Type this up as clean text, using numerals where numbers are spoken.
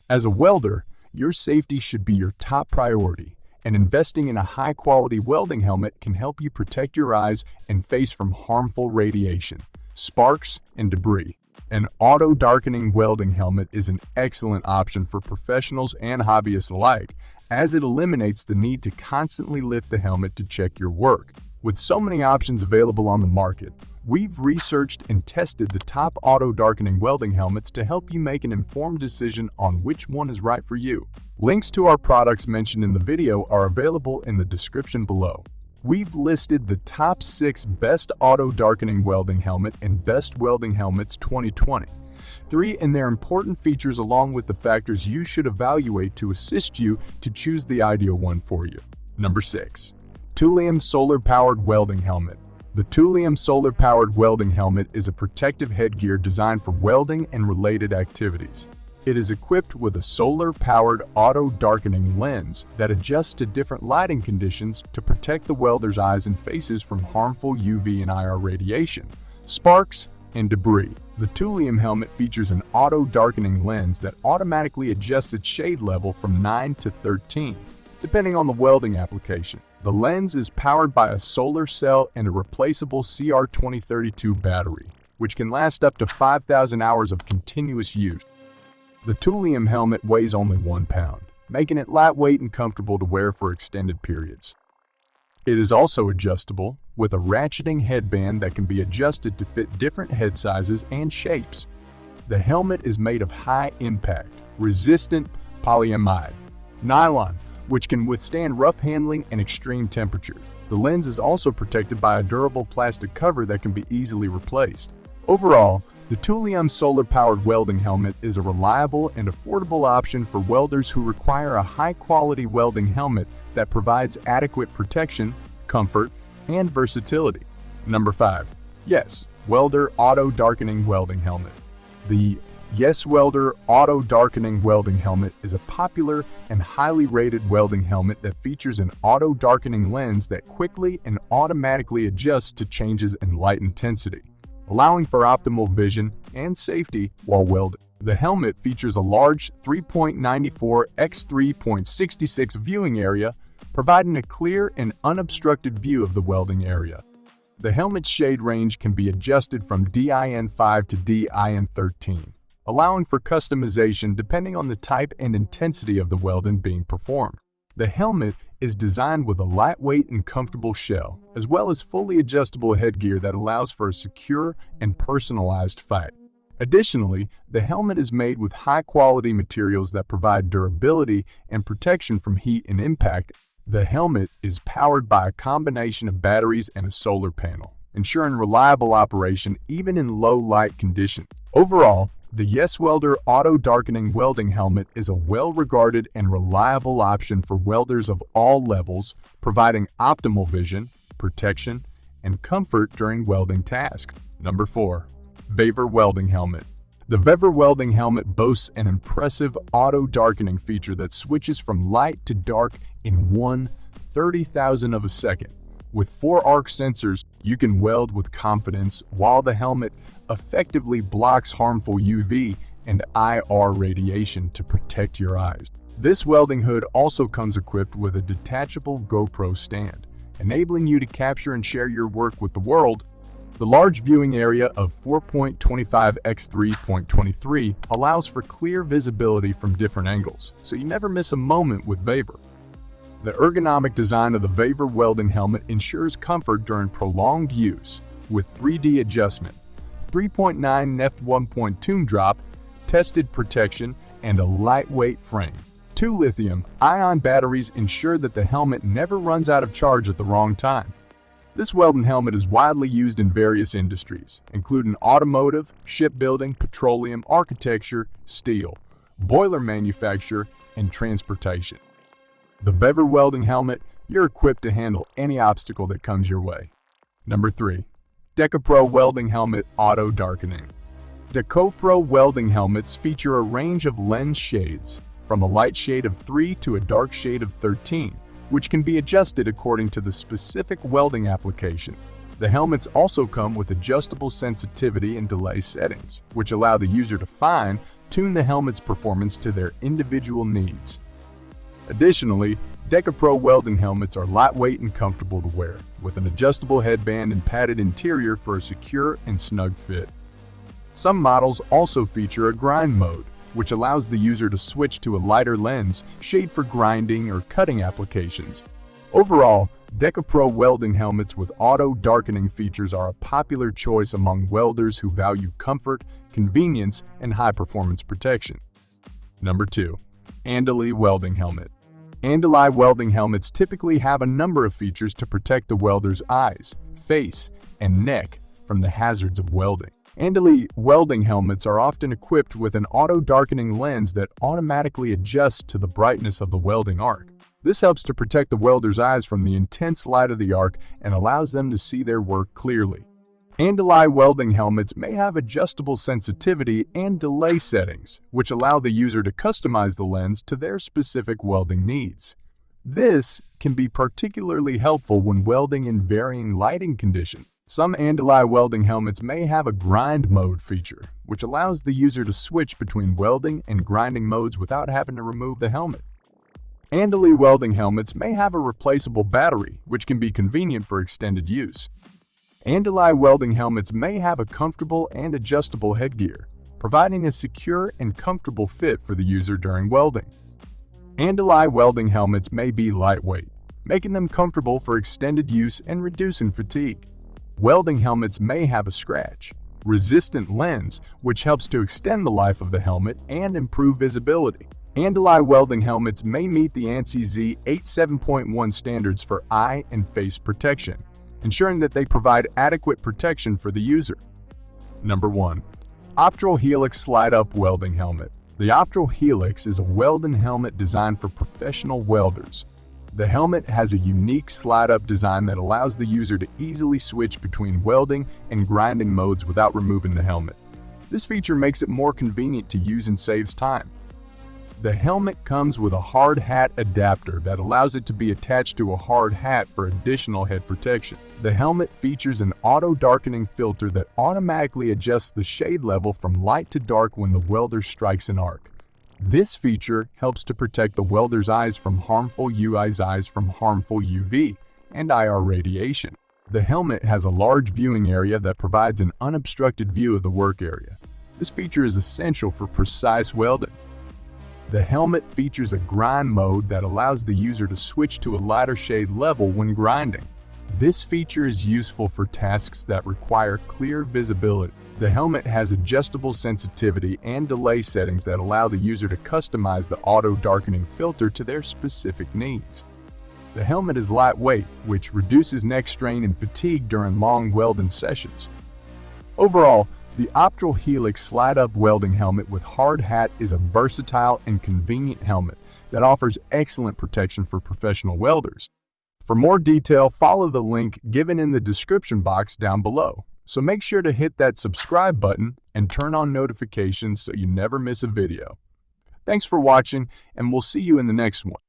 As a welder, your safety should be your top priority, and investing in a high-quality welding helmet can help you protect your eyes and face from harmful radiation, sparks, and debris. An Auto Darkening Welding Helmet is an excellent option for professionals and hobbyists alike, as it eliminates the need to constantly lift the helmet to check your work. With so many options available on the market, we've researched and tested the top auto darkening welding helmets to help you make an informed decision on which one is right for you. Links to our products mentioned in the video are available in the description below. We've listed the top 6 best auto darkening welding helmet and best welding helmets 2023 and their important features, along with the factors you should evaluate to assist you to choose the ideal one for you. Number 6. TOOLIOM Solar-Powered Welding Helmet. The TOOLIOM Solar-Powered Welding Helmet is a protective headgear designed for welding and related activities. It is equipped with a solar-powered auto-darkening lens that adjusts to different lighting conditions to protect the welder's eyes and faces from harmful UV and IR radiation, sparks, and debris. The TOOLIOM helmet features an auto-darkening lens that automatically adjusts its shade level from 9 to 13, depending on the welding application. The lens is powered by a solar cell and a replaceable CR2032 battery, which can last up to 5,000 hours of continuous use. The TOOLIOM helmet weighs only 1 pound, making it lightweight and comfortable to wear for extended periods. It is also adjustable, with a ratcheting headband that can be adjusted to fit different head sizes and shapes. The helmet is made of high-impact, resistant polyamide nylon, which can withstand rough handling and extreme temperatures. The lens is also protected by a durable plastic cover that can be easily replaced. Overall, the TOOLIOM solar-powered welding helmet is a reliable and affordable option for welders who require a high-quality welding helmet that provides adequate protection, comfort, and versatility. Number 5. YESWELDER Auto Darkening Welding Helmet. The YESWELDER Auto Darkening Welding Helmet is a popular and highly rated welding helmet that features an auto darkening lens that quickly and automatically adjusts to changes in light intensity, allowing for optimal vision and safety while welding. The helmet features a large 3.94 x 3.66 viewing area, providing a clear and unobstructed view of the welding area. The helmet's shade range can be adjusted from DIN5 to DIN13. Allowing for customization depending on the type and intensity of the welding being performed. The helmet is designed with a lightweight and comfortable shell, as well as fully adjustable headgear that allows for a secure and personalized fit. Additionally, the helmet is made with high-quality materials that provide durability and protection from heat and impact. The helmet is powered by a combination of batteries and a solar panel, ensuring reliable operation even in low light conditions. Overall, the YESWELDER Auto Darkening Welding Helmet is a well-regarded and reliable option for welders of all levels, providing optimal vision, protection, and comfort during welding tasks. Number 4. VEVOR Welding Helmet. The VEVOR Welding Helmet boasts an impressive auto-darkening feature that switches from light to dark in 1/30,000th of a second. With 4 arc sensors, you can weld with confidence while the helmet effectively blocks harmful UV and IR radiation to protect your eyes. This welding hood also comes equipped with a detachable GoPro stand, enabling you to capture and share your work with the world. The large viewing area of 4.25 x 3.23 allows for clear visibility from different angles, so you never miss a moment with VEVOR. The ergonomic design of the VEVOR welding helmet ensures comfort during prolonged use, with 3D adjustment, 3.9 f1.2 drop, tested protection, and a lightweight frame. 2 lithium-ion batteries ensure that the helmet never runs out of charge at the wrong time. This welding helmet is widely used in various industries, including automotive, shipbuilding, petroleum, architecture, steel, boiler manufacture, and transportation. The VEVOR welding helmet, you're equipped to handle any obstacle that comes your way. Number 3. DEKOPRO Welding Helmet Auto Darkening. DEKOPRO welding helmets feature a range of lens shades, from a light shade of 3 to a dark shade of 13, which can be adjusted according to the specific welding application. The helmets also come with adjustable sensitivity and delay settings, which allow the user to find tune the helmet's performance to their individual needs. Additionally, DEKOPRO welding helmets are lightweight and comfortable to wear, with an adjustable headband and padded interior for a secure and snug fit. Some models also feature a grind mode, which allows the user to switch to a lighter lens shade for grinding or cutting applications. Overall, DEKOPRO welding helmets with auto darkening features are a popular choice among welders who value comfort, convenience, and high-performance protection. Number 2. ANDELI Welding Helmet. ANDELI welding helmets typically have a number of features to protect the welder's eyes, face, and neck from the hazards of welding. ANDELI welding helmets are often equipped with an auto-darkening lens that automatically adjusts to the brightness of the welding arc. This helps to protect the welder's eyes from the intense light of the arc and allows them to see their work clearly. ANDELI welding helmets may have adjustable sensitivity and delay settings, which allow the user to customize the lens to their specific welding needs. This can be particularly helpful when welding in varying lighting conditions. Some ANDELI welding helmets may have a grind mode feature, which allows the user to switch between welding and grinding modes without having to remove the helmet. ANDELI welding helmets may have a replaceable battery, which can be convenient for extended use. ANDELI welding helmets may have a comfortable and adjustable headgear, providing a secure and comfortable fit for the user during welding. ANDELI welding helmets may be lightweight, making them comfortable for extended use and reducing fatigue. Welding helmets may have a scratch-resistant lens, which helps to extend the life of the helmet and improve visibility. ANDELI welding helmets may meet the ANSI Z87.1 standards for eye and face protection, ensuring that they provide adequate protection for the user. Number 1. Optrel Helix Slide-Up Welding Helmet. The Optrel Helix is a welding helmet designed for professional welders. The helmet has a unique slide-up design that allows the user to easily switch between welding and grinding modes without removing the helmet. This feature makes it more convenient to use and saves time. The helmet comes with a hard hat adapter that allows it to be attached to a hard hat for additional head protection. The helmet features an auto-darkening filter that automatically adjusts the shade level from light to dark when the welder strikes an arc. This feature helps to protect the welder's eyes from harmful UV and IR radiation. The helmet has a large viewing area that provides an unobstructed view of the work area. This feature is essential for precise welding. The helmet features a grind mode that allows the user to switch to a lighter shade level when grinding. This feature is useful for tasks that require clear visibility. The helmet has adjustable sensitivity and delay settings that allow the user to customize the auto-darkening filter to their specific needs. The helmet is lightweight, which reduces neck strain and fatigue during long welding sessions. Overall, the Optrel Helix Slide-Up Welding Helmet with hard hat is a versatile and convenient helmet that offers excellent protection for professional welders. For more detail, follow the link given in the description box down below. So make sure to hit that subscribe button and turn on notifications so you never miss a video. Thanks for watching, and we'll see you in the next one.